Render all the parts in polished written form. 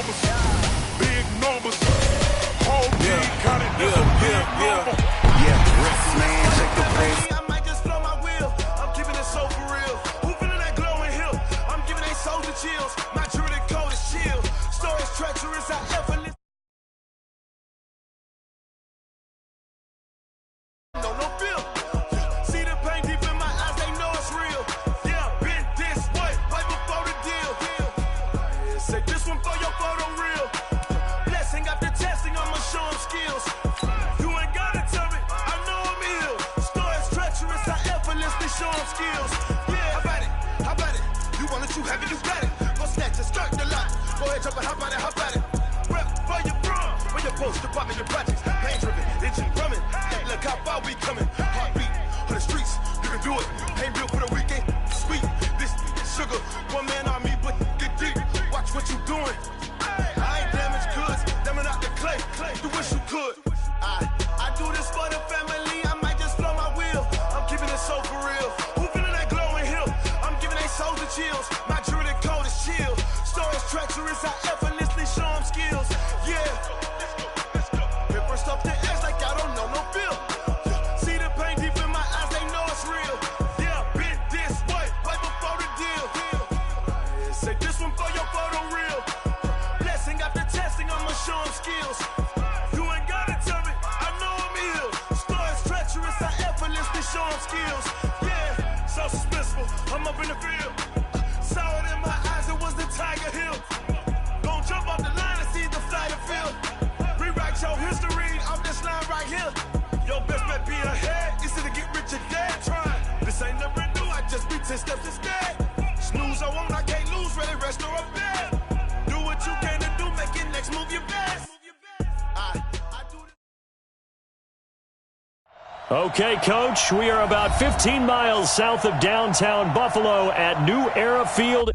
numbers, big numbers. Whole team counted, that's a big number. Yeah, rest, man, check the place. I might just blow my wheel. I'm keeping it so for real. Who feeling that glowing hill? I'm giving they soldier chills. My jewelry code is chill. Stories treacherous, I effortless. No feel. See the pain deep in my eyes, they know it's real. Yeah, been this way, right before the deal. Say this one for your photo reel. Blessing after testing, I'ma show them skills. You ain't gotta tell me, I know I'm ill. Stories treacherous, I effortlessly show them skills. Yeah, how about it? You want it, you have it, you got it. Go snatch it, start the lot. Go ahead, jump it, how about it? Rep for your bro, where your post, department, your projects. Pain driven, itching, drumming. Hey, look how far we coming. Heartbeat on the streets, you can do it. Ain't built for the weekend, sweet. This sugar, one man on me, but get deep. Watch what you doing. I ain't damaged goods, damn out the clay. You wish you could. I do this for the family. I might just blow my wheel. I'm keeping it so for real. Who feeling that glowing hill? I'm giving they soldier chills. My jewelry code is chill. Stories treacherous, I effortlessly show them skills. Yeah. Paper stuff to edge like I don't know no feel. See the pain deep in my eyes, they know it's real. Yeah, been this way, right before the deal. Say this one for your photo reel. Blessing after testing, I'ma show them skills. You ain't gotta tell me, I know I'm ill. Stories treacherous, I effortlessly show them skills. Yeah, so suspenseful, I'm up in the field. Saw it in my eyes, it was the Tiger Hill. Gon' jump off the line and see the flight of field. Rewrite your history off this line right here. Your best bet be ahead, easy to get rich or dead. Trying, this ain't never new, I just be 10 steps instead. Snooze I won't, I can't lose, ready, rest or up bed. Do what you can to do, make it next move your best. I do this. Okay, Coach, we are about 15 miles south of downtown Buffalo at New Era Field.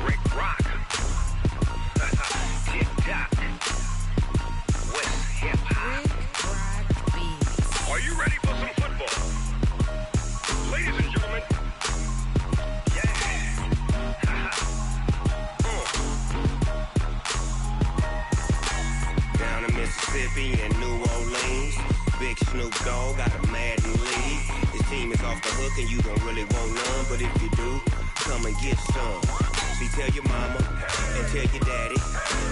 Rick Rock. Tick-tock. West hip-hop. Are you ready for some football? Ladies and gentlemen. Down in Mississippi and New Orleans, Big Snoop Dogg got a Madden league. His team is off the hook and you don't really want none, but if you do, come and get some. See, tell your mama and tell your daddy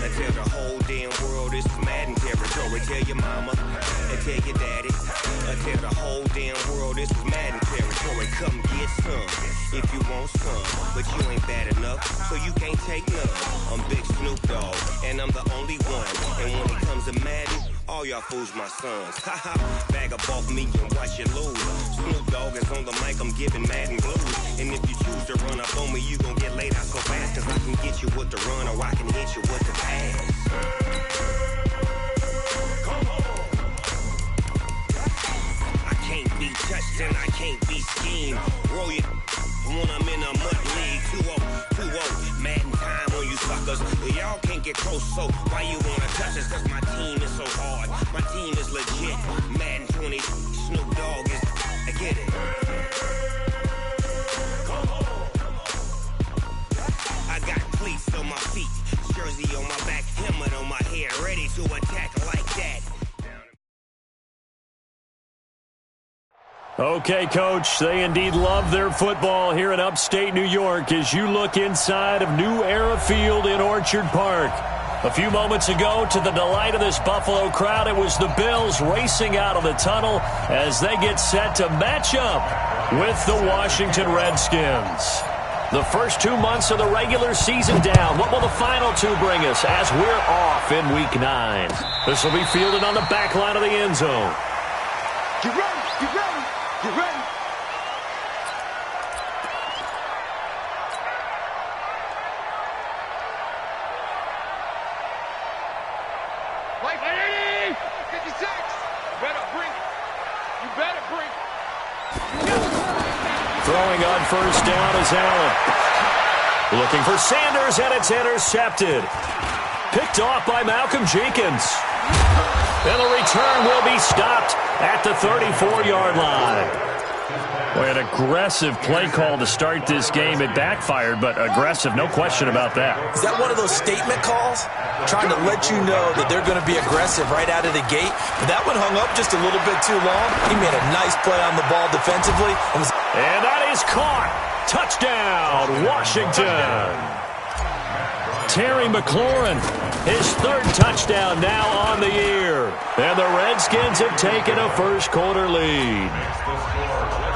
and tell the whole damn world this is Madden territory. Tell your mama and tell your daddy and tell the whole damn world this is Madden territory. Come get some if you want some, but you ain't bad enough, so you can't take none. I'm Big Snoop Dogg and I'm the only one, and when it comes to Madden, all y'all fools my sons. Haha, bag up off me and watch you lose. Snoop Dogg is on the mic, I'm giving Madden blues. And if you choose to run up on me, you gon' get laid out so fast, cause I can get you with the run or I can hit you with the pass. I can't be touched and I can't be schemed. Roll you when I'm in a mud league. 2-0, Madden time on you suckers. Y'all can't get close, so why you wanna touch us? Cause my team is so hard, my team is legit. Madden 20, Snoop Dogg is, I get it. I got cleats on my feet, jersey on my back, helmet on my head, ready to attack like that. Okay, Coach, they indeed love their football here in upstate New York as you look inside of New Era Field in Orchard Park. A few moments ago, to the delight of this Buffalo crowd, it was the Bills racing out of the tunnel as they get set to match up with the Washington Redskins. The first 2 months of the regular season down. What will the final two bring us as we're off in Week 9? This will be fielded on the back line of the end zone. Get ready, get ready, get ready. Wait, 56. You better bring it. You better bring it. Throwing on first down is Allen. Looking for Sanders, and it's intercepted. Picked off by Malcolm Jenkins. And the return will be stopped at the 34-yard line. Boy, an aggressive play call to start this game. It backfired, but aggressive, no question about that. Is that one of those statement calls? Trying to let you know that they're going to be aggressive right out of the gate. But that one hung up just a little bit too long. He made a nice play on the ball defensively. And that is caught. Touchdown, Washington. Terry McLaurin, his third touchdown now on the year. And the Redskins have taken a first-quarter lead.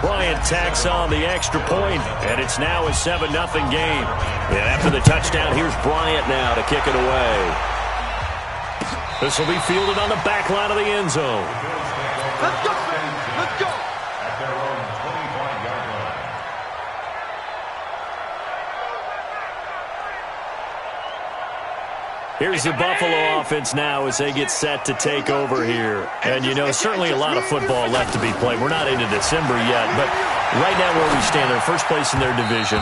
Bryant tacks on the extra point, and it's now a 7-0 game. And after the touchdown, here's Bryant now to kick it away. This will be fielded on the back line of the end zone. Let's go, man. Let's go. At their own 25-yard line. Here's the Buffalo offense now as they get set to take over here. And, you know, certainly a lot of football left to be played. We're not into December yet, but right now where we stand, they're first place in their division.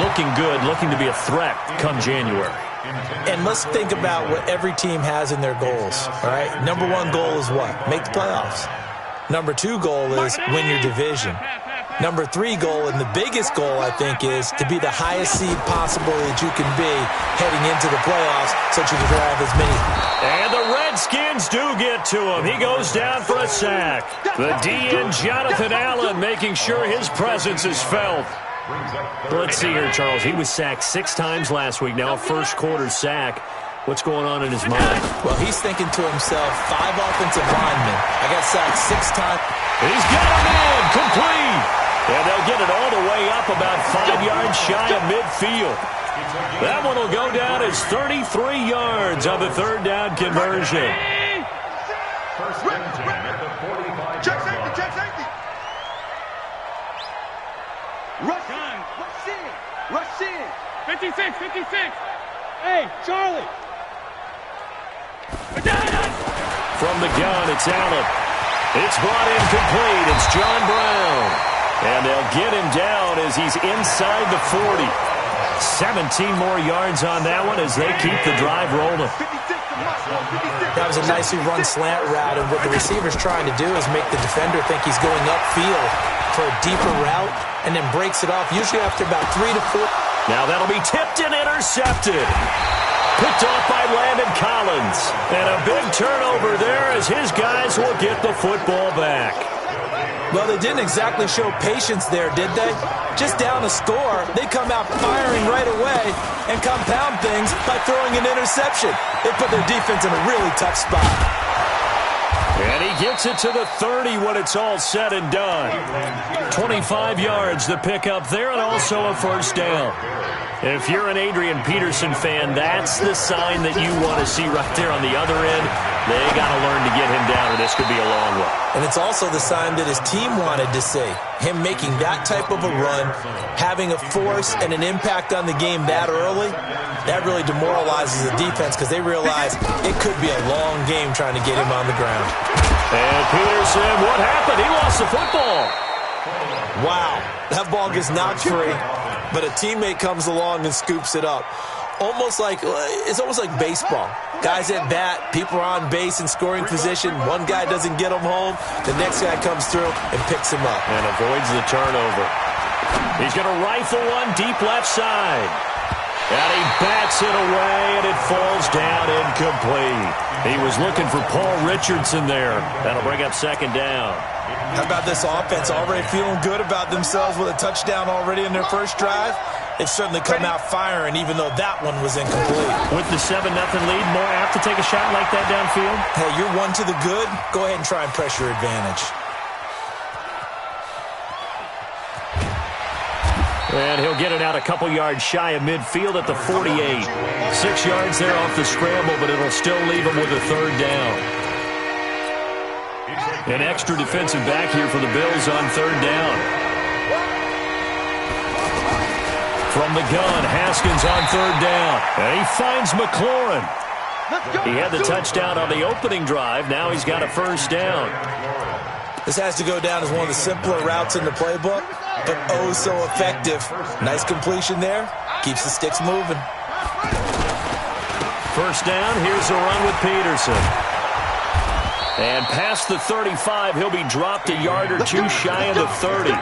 Looking good, looking to be a threat come January. And let's think about what every team has in their goals, all right? Number one goal is what? Make the playoffs. Number two goal is win your division. Number three goal, and the biggest goal, I think, is to be the highest seed possible that you can be heading into the playoffs so that you can drive as many. And the Redskins do get to him. He goes down for a sack. The DN, Jonathan Allen, making sure his presence is felt. Let's see here, Charles. He was sacked 6 times last week. Now a first-quarter sack. What's going on in his mind? Well, he's thinking to himself, 5 offensive linemen. I got sacked 6 times. He's got him in. Complete. And they'll get it all the way up about 5 yards shy of midfield. That one will go down as 33 yards on the third down conversion. First and 10 at the 45. Check safety, check safety. Rush in. Rush in. 56, 56. Hey, Charlie. From the gun, it's Allen. It's brought in complete. It's John Brown. And they'll get him down as he's inside the 40. 17 more yards on that one as they keep the drive rolling. That was a nicely run slant route, and what the receiver's trying to do is make the defender think he's going upfield for a deeper route, and then breaks it off, usually after about 3 to 4. Now that'll be tipped and intercepted. Picked off by Landon Collins. And a big turnover there as his guys will get the football back. Well, they didn't exactly show patience there, did they? Just down a score, they come out firing right away and compound things by throwing an interception. They put their defense in a really tough spot. And he gets it to the 30 when it's all said and done. 25 yards to pick up there and also a first down. If you're an Adrian Peterson fan, that's the sign that you want to see right there on the other end. They got to learn to get him down, or this could be a long one. And it's also the sign that his team wanted to see. Him making that type of a run, having a force and an impact on the game that early, that really demoralizes the defense because they realize it could be a long game trying to get him on the ground. And Peterson, what happened? He lost the football. Wow, that ball gets knocked free, but a teammate comes along and scoops it up. It's almost like baseball. Guys at bat, people are on base in scoring position. One guy doesn't get him home. The next guy comes through and picks him up. And avoids the turnover. He's going to rifle one deep left side. And he bats it away, and it falls down incomplete. He was looking for Paul Richardson there. That'll bring up second down. How about this offense already feeling good about themselves with a touchdown already in their first drive? They've certainly come out firing, even though that one was incomplete. With the 7-0 lead, more apt to take a shot like that downfield? Hey, you're one to the good. Go ahead and try and press your advantage. And he'll get it out a couple yards shy of midfield at the 48. 6 yards there off the scramble, but it'll still leave him with a third down. An extra defensive back here for the Bills on third down. From the gun, Haskins on third down. And he finds McLaurin. He had the touchdown on the opening drive. Now he's got a first down. This has to go down as one of the simpler routes in the playbook, but oh so effective. Nice completion there. Keeps the sticks moving. First down. Here's a run with Peterson. And past the 35, he'll be dropped a yard or two shy of the 30.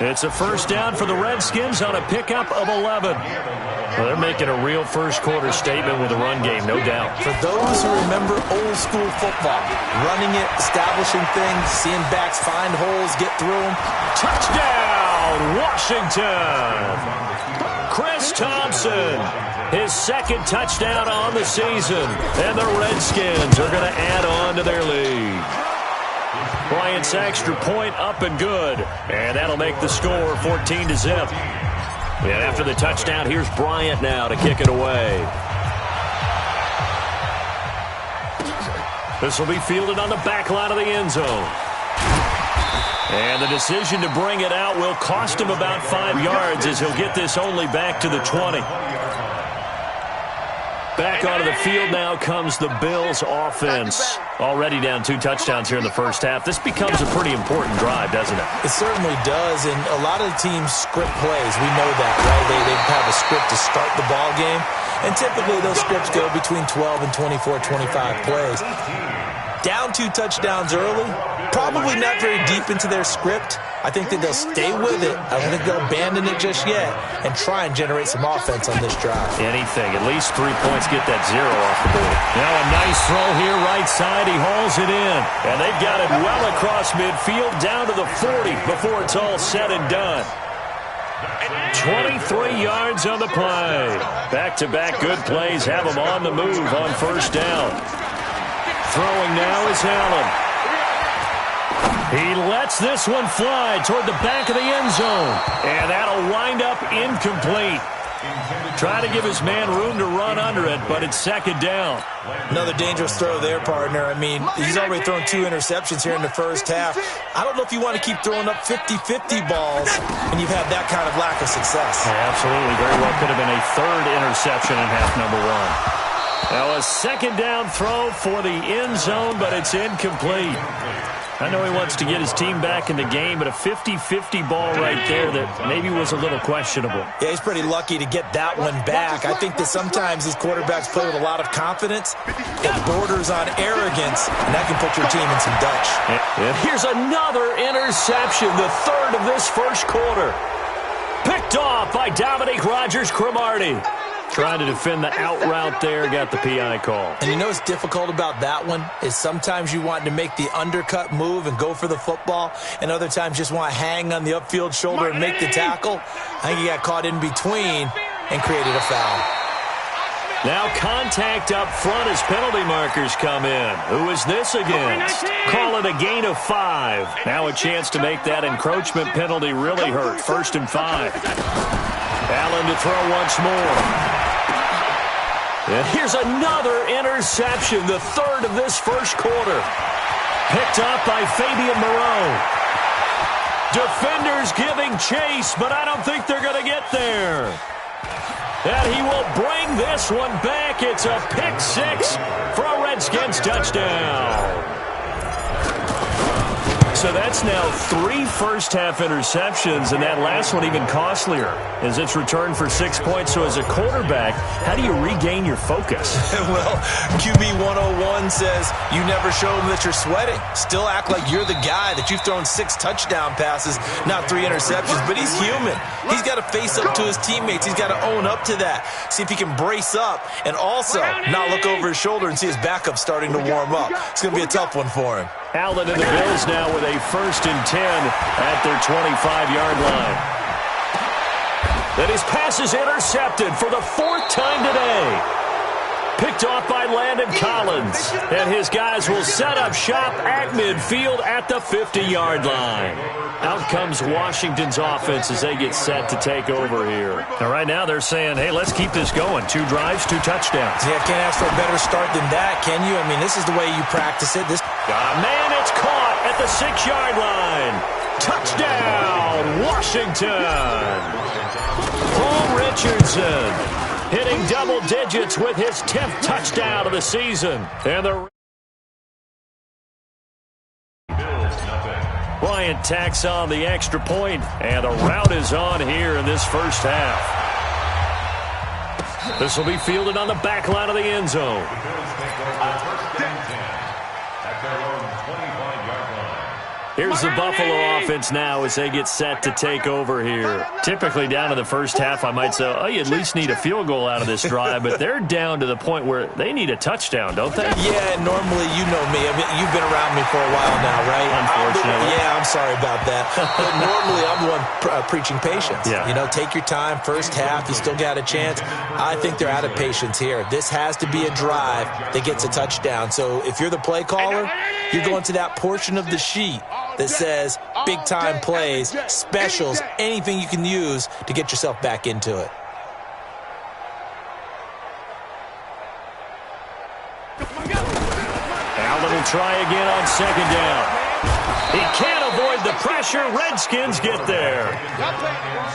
It's a first down for the Redskins on a pickup of 11. Well, they're making a real first-quarter statement with a run game, no doubt. For those who remember old-school football, running it, establishing things, seeing backs find holes, get through them. Touchdown, Washington! Chris Thompson, his second touchdown on the season. And the Redskins are going to add on to their lead. Bryant's extra point up and good. And that'll make the score 14-0. And after the touchdown, here's Bryant now to kick it away. This will be fielded on the back line of the end zone. And the decision to bring it out will cost him about 5 yards as he'll get this only back to the 20. Back onto the field now comes the Bills offense. Already down 2 touchdowns here in the first half. This becomes a pretty important drive, doesn't it? It certainly does, and a lot of the teams script plays. We know that, right? They have a script to start the ball game, and typically those scripts go between 12 and 24, 25 plays. Down 2 touchdowns early, probably not very deep into their script. I think that they'll stay with it. I don't think they'll abandon it just yet and try and generate some offense on this drive. Anything. At least 3 points, get that 0 off the board. Now a nice throw here, right side. He hauls it in. And they've got it well across midfield down to the 40 before it's all said and done. 23 yards on the play. Back-to-back good plays have them on the move on first down. Throwing now is Allen. He lets this one fly toward the back of the end zone. And that'll wind up incomplete. Try to give his man room to run under it, but it's second down. Another dangerous throw there, partner. I mean, he's already thrown 2 interceptions here in the first half. I don't know if you want to keep throwing up 50-50 balls and you've had that kind of lack of success. Yeah, absolutely. Very well could have been a 3rd interception in half number 1. Now a second down throw for the end zone, but it's incomplete. I know he wants to get his team back in the game, but a 50-50 ball right there that maybe was a little questionable. Yeah, he's pretty lucky to get that one back. I think that sometimes these quarterbacks play with a lot of confidence. It borders on arrogance, and that can put your team in some Dutch. And here's another interception, the 3rd of this first quarter. Picked off by Dominique Rodgers-Cromartie. Trying to defend the out route there, got the PI call. And you know what's difficult about that one is sometimes you want to make the undercut move and go for the football, and other times just want to hang on the upfield shoulder and make the tackle. I think he got caught in between and created a foul. Now contact up front as penalty markers come in. Who is this against? Call it a gain of 5. Now a chance to make that encroachment penalty really hurt. 1st and 5. Allen to throw once more. And here's another interception, the 3rd of this first quarter. Picked up by Fabian Moreau. Defenders giving chase, but I don't think they're going to get there. And he will bring this one back. It's a pick 6 for a Redskins touchdown. So that's now 3 first-half interceptions, and that last one even costlier as it's returned for 6 points. So as a quarterback, how do you regain your focus? Well, QB 101 says you never show them that you're sweating. Still act like you're the guy, that you've thrown 6 touchdown passes, not 3 interceptions. But he's human. He's got to face up to his teammates. He's got to own up to that. See if he can brace up and also not look over his shoulder and see his backup starting to warm up. It's going to be a tough one for him. Allen and the Bills now with a 1st and 10 at their 25-yard line. That his pass is intercepted for the 4th time today. Picked off by Landon Collins. And his guys will set up shop at midfield at the 50-yard line. Out comes Washington's offense as they get set to take over here. Now, right now they're saying, hey, let's keep this going. 2 drives, 2 touchdowns. Yeah, can't ask for a better start than that, can you? I mean, this is the way you practice it. Man, it's caught at the 6-yard line. Touchdown, Washington. Paul Richardson hitting double digits with his 10th touchdown of the season. And the Bryant tacks on the extra point, and the route is on here in this first half. This will be fielded on the back line of the end zone. Here's the Buffalo offense now as they get set to take over here. Typically down to the first half, I might say, oh, you at least need a field goal out of this drive, but they're down to the point where they need a touchdown, don't they? Yeah, normally, you know me. I mean, you've been around me for a while now, right? Unfortunately. I'm sorry about that. But normally, I'm the one preaching patience. Yeah. You know, take your time. First half, you still got a chance. I think they're out of patience here. This has to be a drive that gets a touchdown. So if you're the play caller, you're going to that portion of the sheet that says big-time plays, specials, anything you can use to get yourself back into it. Allen will try again on second down. He can't avoid the pressure. Redskins get there.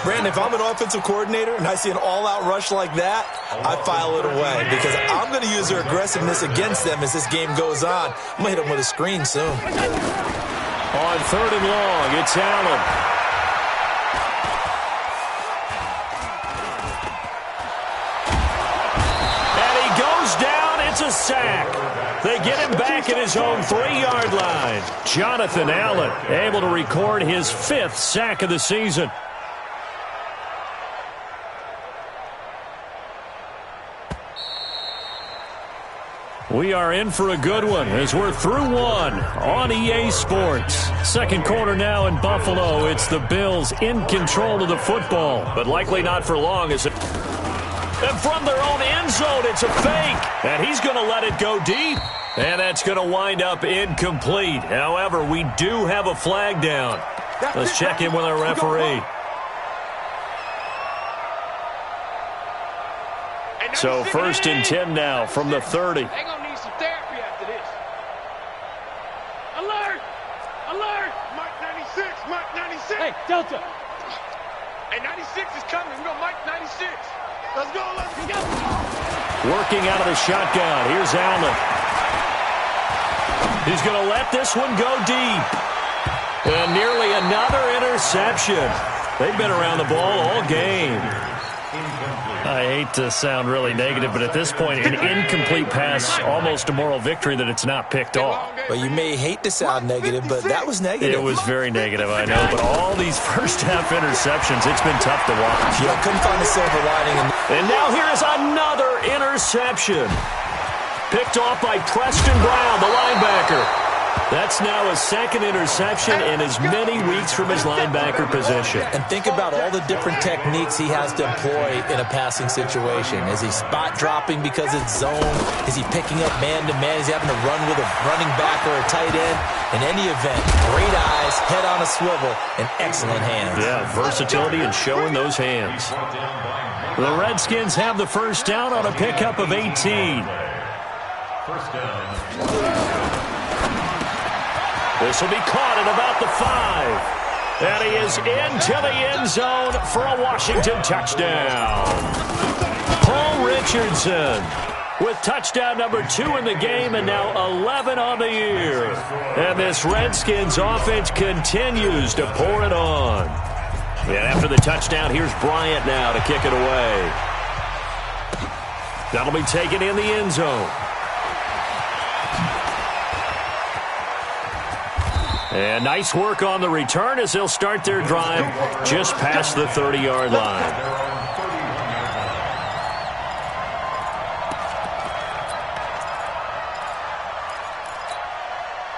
Brandon, if I'm an offensive coordinator and I see an all-out rush like that, I file it away because I'm going to use their aggressiveness against them as this game goes on. I'm going to hit them with a screen soon. On third and long, it's Allen. And he goes down. It's a sack. They get him back at his own 3-yard line. Jonathan Allen able to record his 5th sack of the season. We are in for a good one as we're through one on EA Sports. Second quarter now in Buffalo. It's the Bills in control of the football, but likely not for long as it... And from their own end zone, it's a fake. And he's going to let it go deep. And that's going to wind up incomplete. However, we do have a flag down. Let's check in with our referee. So 1st and 10 now from the 30. They're going to need some therapy after this. Alert! Alert! Mike 96, Mike 96. Hey, Delta. Hey, 96 is coming. We go Mike 96. Let's go, let's go. Working out of the shotgun. Here's Allen. He's going to let this one go deep. And nearly another interception. They've been around the ball all game. I hate to sound really negative, but at this point, an incomplete pass, almost a moral victory that it's not picked off. Well, you may hate to sound negative, but that was negative. It was very negative, I know. But all these first-half interceptions, it's been tough to watch. Yeah, couldn't find a silver lining. And now here is another interception. Picked off by Preston Brown, the linebacker. That's now a 2nd interception in as many weeks from his linebacker position. And think about all the different techniques he has to employ in a passing situation. Is he spot dropping because it's zone? Is he picking up man-to-man? Is he having to run with a running back or a tight end? In any event, great eyes, head on a swivel, and excellent hands. Yeah, versatility and showing those hands. The Redskins have the first down on a pickup of 18. First down. This will be caught at about the 5. And he is into the end zone for a Washington touchdown. Paul Richardson with touchdown number 2 in the game and now 11 on the year. And this Redskins offense continues to pour it on. And after the touchdown, here's Bryant now to kick it away. That'll be taken in the end zone. And nice work on the return as they'll start their drive just past the 30-yard line.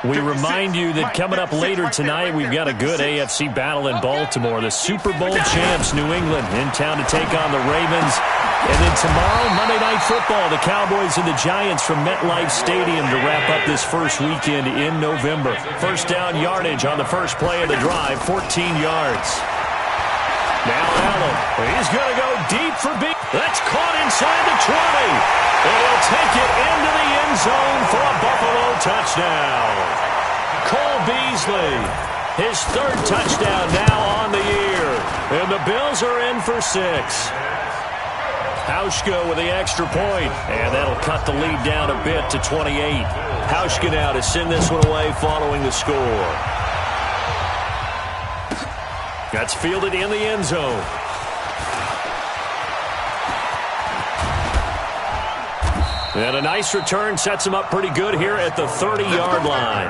We remind you that coming up later tonight, we've got a good AFC battle in Baltimore. The Super Bowl champs, New England, in town to take on the Ravens. And then tomorrow, Monday Night Football, the Cowboys and the Giants from MetLife Stadium to wrap up this first weekend in November. First down yardage on the first play of the drive, 14 yards. Now Allen, he's going to go deep for B. That's caught inside the 20. And he'll take it into the end zone for a Buffalo touchdown. Cole Beasley, his 3rd touchdown now on the year. And the Bills are in for 6. Hauschka with the extra point, and that'll cut the lead down a bit to 28. Hauschka now to send this one away following the score. That's fielded in the end zone. And a nice return sets him up pretty good here at the 30-yard line.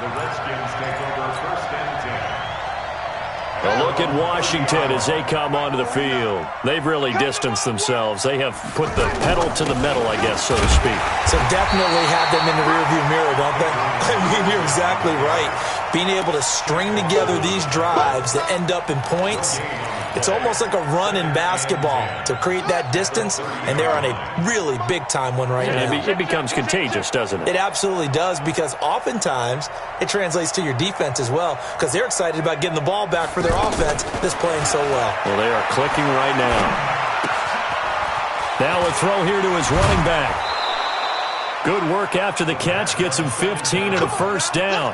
The Redskins take over 1st and 10. A look at Washington as they come onto the field. They've really distanced themselves. They have put the pedal to the metal, I guess, so to speak. So definitely have them in the rearview mirror, don't they? I mean, you're exactly right. Being able to string together these drives that end up in points, it's almost like a run in basketball to create that distance, and they're on a really big-time one right now. It becomes contagious, doesn't it? It absolutely does, because oftentimes it translates to your defense as well, because they're excited about getting the ball back for their offense that's playing so well. Well, they are clicking right now. Now a throw here to his running back. Good work after the catch. Gets him 15 and a first down.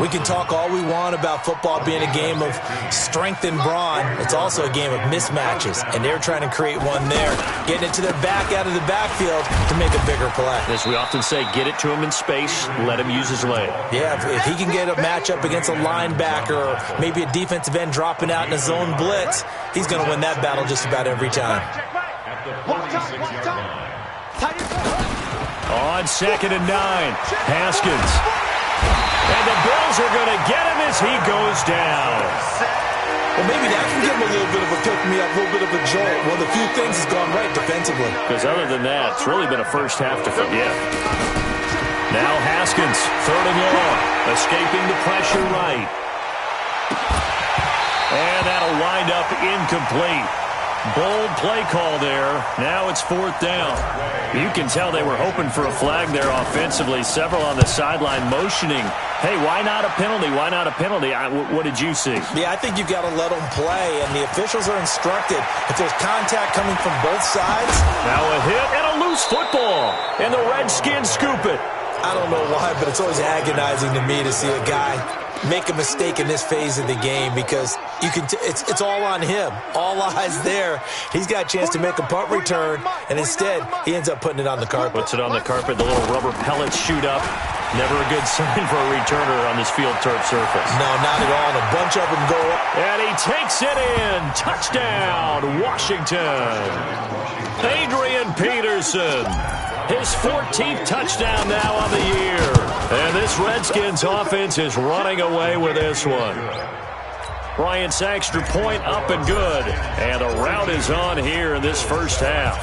We can talk all we want about football being a game of strength and brawn. It's also a game of mismatches, and they're trying to create one there, getting it to their back out of the backfield to make a bigger play. As we often say, get it to him in space, let him use his leg. Yeah, if he can get a matchup against a linebacker or maybe a defensive end dropping out in a zone blitz, he's going to win that battle just about every time. At the 46-yard line. On 2nd and 9, Haskins. And the Bills are going to get him as he goes down. Well, maybe that can give him a little bit of a pick-me-up, a little bit of a jolt. One of the few things has gone right defensively. Because other than that, it's really been a first half to forget. Now Haskins, 3rd and long, escaping the pressure right. And that'll wind up incomplete. Bold play call there. Now it's 4th down. You can tell they were hoping for a flag there offensively. Several on the sideline motioning, hey, why not a penalty? Why not a penalty? What did you see? Yeah, I think you've got to let them play, and the officials are instructed. If there's contact coming from both sides. Now a hit and a loose football, and the Redskins scoop it. I don't know why, but it's always agonizing to me to see a guy make a mistake in this phase of the game, because you can it's all on him. All eyes there. He's got a chance to make a punt return, and instead he ends up putting it on the carpet. Puts it on the carpet. The little rubber pellets shoot up. Never a good sign for a returner on this field turf surface. No, not at all. And a bunch of them go up. And he takes it in. Touchdown, Washington. Adrian Peterson. His 14th touchdown now on the year. And this Redskins offense is running away with this one. Bryant's extra point up and good. And a rout is on here in this first half.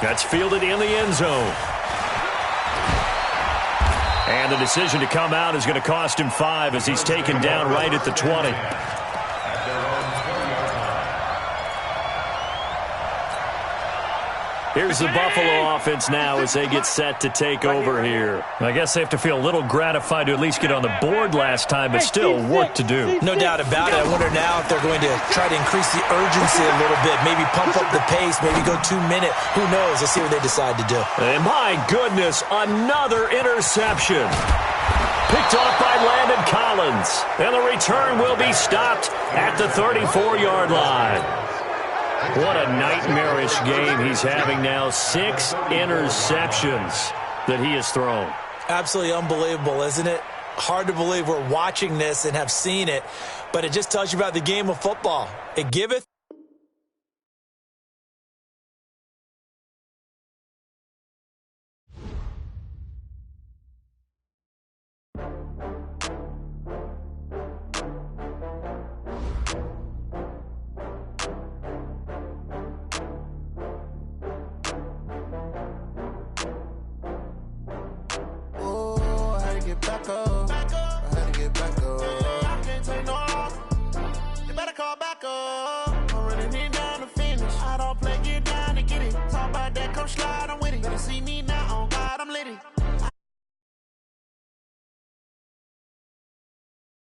That's fielded in the end zone. And the decision to come out is going to cost him 5 as he's taken down right at the 20. Here's the Buffalo offense now as they get set to take over here. I guess they have to feel a little gratified to at least get on the board last time, but still work to do. No doubt about it. I wonder now if they're going to try to increase the urgency a little bit, maybe pump up the pace, maybe go 2-minute. Who knows? Let's see what they decide to do. And my goodness, another interception. Picked off by Landon Collins. And the return will be stopped at the 34-yard line. What a nightmarish game he's having now. 6 interceptions that he has thrown. Absolutely unbelievable, isn't it? Hard to believe we're watching this and have seen it, but it just tells you about the game of football. It giveth. See me